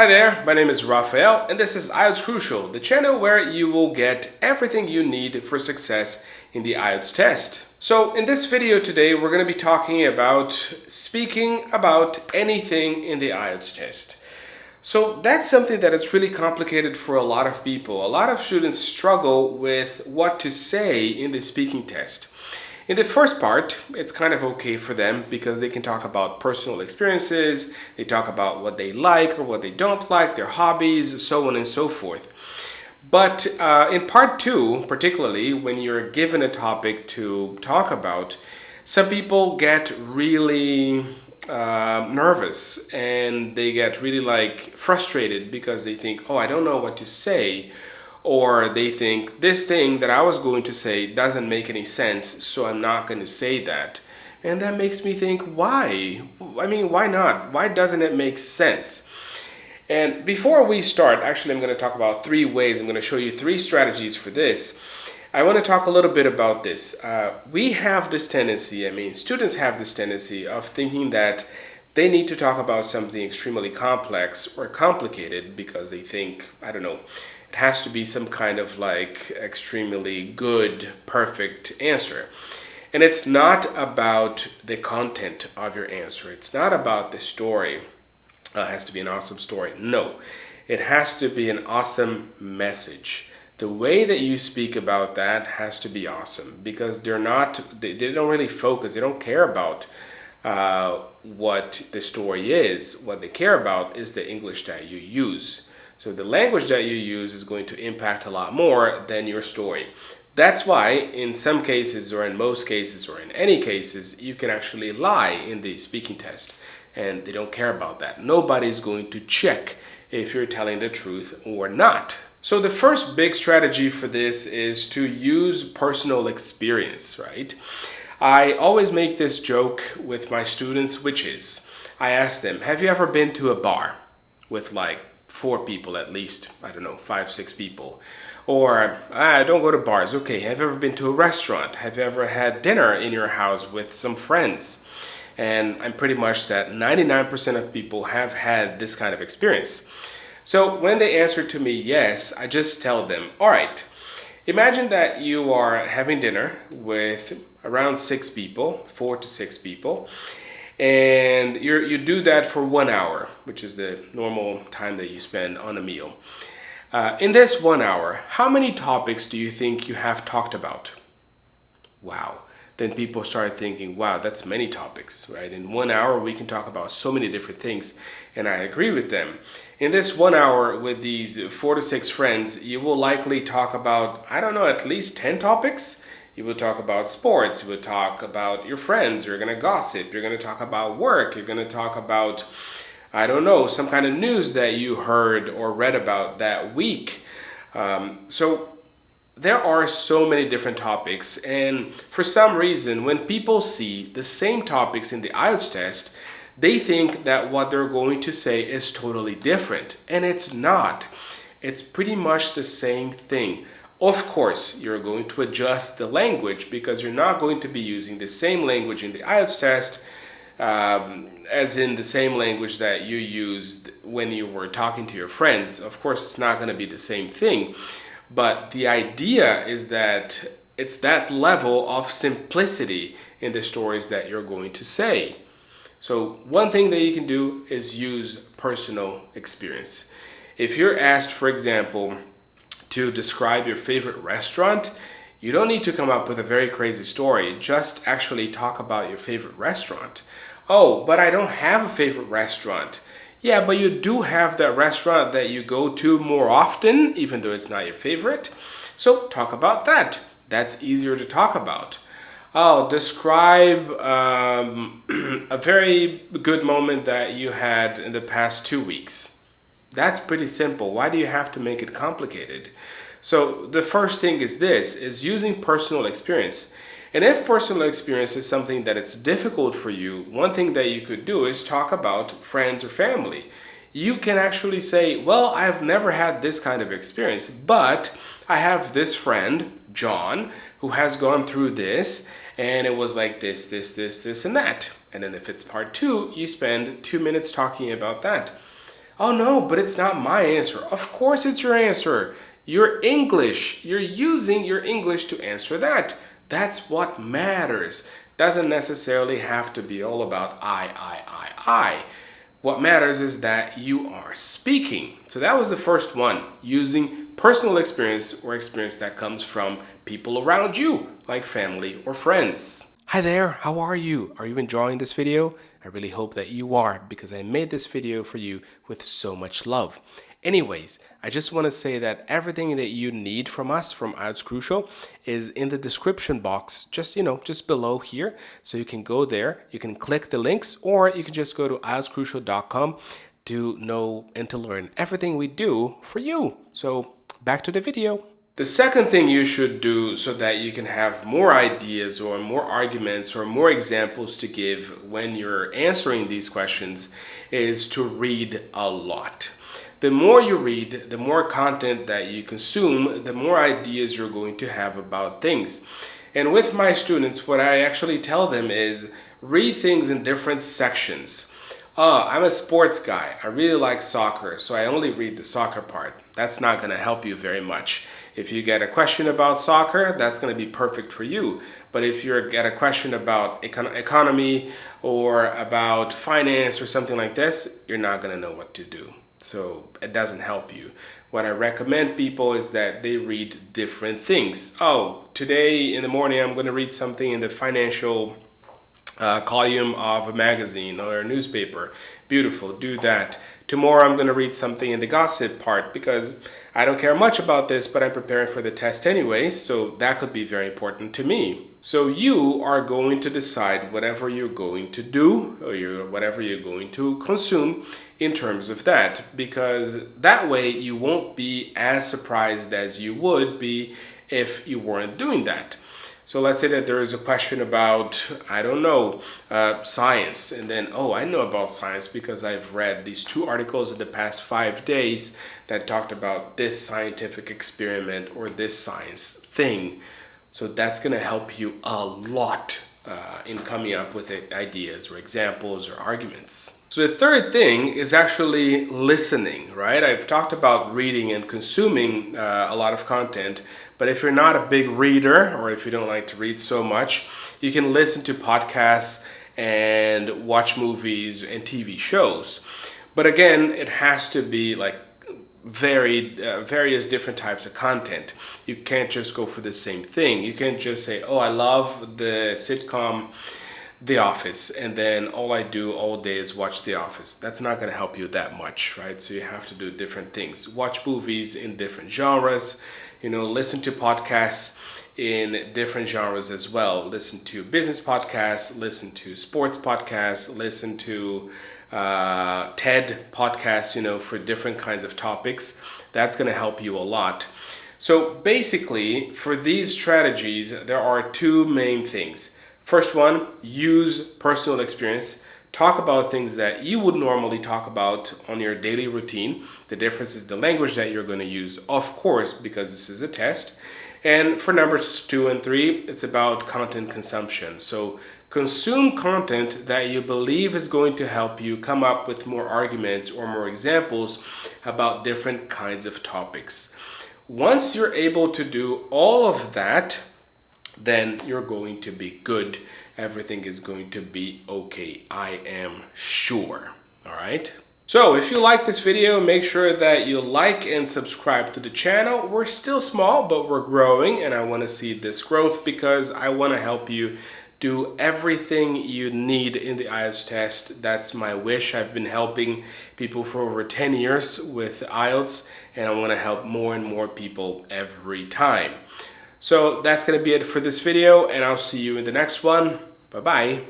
Hi there, my name is Raphael and this is IELTS Crucial, the channel where you will get everything you need for success in the IELTS test. So in this video today we're going to be talking about speaking about anything in the IELTS test. So that's something that is really complicated for a lot of people. A lot of students struggle with what to say in the speaking test. In the first part, it's kind of okay for them because they can talk about personal experiences, they talk about what they like or what they don't like, their hobbies, so on and so forth. But in part two, particularly when you're given a topic to talk about, some people get really nervous and they get really frustrated because they think, oh, I don't know what to say. Or they think this thing that I was going to say doesn't make any sense, so I'm not going to say that. And that makes me think, why? I mean, why not? Why doesn't it make sense? And before we start, actually I'm going to talk about 3 ways. I'm going to show you 3 strategies for this. I want to talk a little bit about this. We have this tendency, students have this tendency of thinking that they need to talk about something extremely complex or complicated because they think, I don't know, it has to be some kind of extremely good, perfect answer. And it's not about the content of your answer. It's not about the story. It has to be an awesome story. No, it has to be an awesome message. The way that you speak about that has to be awesome because they don't really focus. They don't care about what the story is. What they care about is the English that you use. So the language that you use is going to impact a lot more than your story. That's why in some cases or in most cases or in any cases, you can actually lie in the speaking test and they don't care about that. Nobody's going to check if you're telling the truth or not. So the first big strategy for this is to use personal experience, right? I always make this joke with my students, which is, I ask them, have you ever been to a bar with 4 people at least, I don't know, 5, 6 people. Or, I don't go to bars. Okay, have you ever been to a restaurant? Have you ever had dinner in your house with some friends? And I'm pretty much that 99% of people have had this kind of experience. So when they answer to me yes, I just tell them, all right, imagine that you are having dinner with around 6 people, 4 to 6 people, and you do that for 1 hour, which is the normal time that you spend on a meal. In this 1 hour, how many topics do you think you have talked about? Wow. Then people start thinking, wow, that's many topics, right? In 1 hour, we can talk about so many different things, and I agree with them. In this 1 hour with these 4 to 6 friends, you will likely talk about, I don't know, at least 10 topics. You will talk about sports, you will talk about your friends, you're going to gossip, you're going to talk about work, you're going to talk about, I don't know, some kind of news that you heard or read about that week. So there are so many different topics, and for some reason, when people see the same topics in the IELTS test, they think that what they're going to say is totally different, and it's not. It's pretty much the same thing. Of course, you're going to adjust the language because you're not going to be using the same language in the IELTS test as in the same language that you used when you were talking to your friends. Of course, it's not going to be the same thing, but the idea is that it's that level of simplicity in the stories that you're going to say. So one thing that you can do is use personal experience. If you're asked, for example, to describe your favorite restaurant, you don't need to come up with a very crazy story. Just actually talk about your favorite restaurant. Oh, but I don't have a favorite restaurant. Yeah, but you do have that restaurant that you go to more often, even though it's not your favorite. So talk about that. That's easier to talk about. Oh, describe a very good moment that you had in the past 2 weeks. That's pretty simple. Why do you have to make it complicated? So the first thing is using personal experience. And if personal experience is something that it's difficult for you, one thing that you could do is talk about friends or family. You can actually say, well, I've never had this kind of experience, but I have this friend, John, who has gone through this, and it was like this, and that. And then if it's part 2, you spend 2 minutes talking about that. Oh no, but it's not my answer. Of course it's your answer. Your English. You're using your English to answer that. That's what matters. Doesn't necessarily have to be all about I. What matters is that you are speaking. So that was the first one, using personal experience or experience that comes from people around you, like family or friends. Hi there, how are you? Are you enjoying this video? I really hope that you are, because I made this video for you with so much love. Anyways, I just want to say that everything that you need from us, from IELTS Crucial, is in the description box, just below here. So you can go there, you can click the links, or you can just go to IELTScrucial.com to know and to learn everything we do for you. So back to the video. The second thing you should do so that you can have more ideas or more arguments or more examples to give when you're answering these questions is to read a lot. The more you read, the more content that you consume, the more ideas you're going to have about things. And with my students, what I actually tell them is read things in different sections. I'm a sports guy. I really like soccer, so I only read the soccer part. That's not going to help you very much. If you get a question about soccer, that's going to be perfect for you. But if you get a question about economy or about finance or something like this, you're not going to know what to do. So it doesn't help you. What I recommend people is that they read different things. Oh, today in the morning I'm going to read something in the financial column of a magazine or a newspaper. Beautiful, do that. Tomorrow I'm going to read something in the gossip part because I don't care much about this, but I'm preparing for the test anyways, so that could be very important to me. So you are going to decide whatever you're going to do or whatever you're going to consume in terms of that, because that way you won't be as surprised as you would be if you weren't doing that. So let's say that there is a question about, I don't know, science. And then, oh, I know about science because I've read these 2 articles in the past 5 days that talked about this scientific experiment or this science thing. So that's going to help you a lot in coming up with ideas or examples or arguments. So the third thing is actually listening, right? I've talked about reading and consuming a lot of content. But if you're not a big reader, or if you don't like to read so much, you can listen to podcasts and watch movies and TV shows. But again, it has to be like various different types of content. You can't just go for the same thing. You can't just say, oh, I love the sitcom The Office, and then all I do all day is watch The Office. That's not going to help you that much, right? So you have to do different things. Watch movies in different genres. Listen to podcasts in different genres as well. Listen to business podcasts, listen to sports podcasts, listen to TED podcasts, for different kinds of topics. That's going to help you a lot. So basically, for these strategies, there are 2 main things. First one, use personal experience. Talk about things that you would normally talk about on your daily routine. The difference is the language that you're going to use, of course, because this is a test. And for numbers 2 and 3, it's about content consumption. So consume content that you believe is going to help you come up with more arguments or more examples about different kinds of topics. Once you're able to do all of that, then you're going to be good. Everything is going to be okay. I am sure. All right. So if you like this video, make sure that you like and subscribe to the channel. We're still small, but we're growing, and I want to see this growth because I want to help you do everything you need in the IELTS test. That's my wish. I've been helping people for over 10 years with IELTS, and I want to help more and more people every time. So that's going to be it for this video, and I'll see you in the next one. Bye-bye.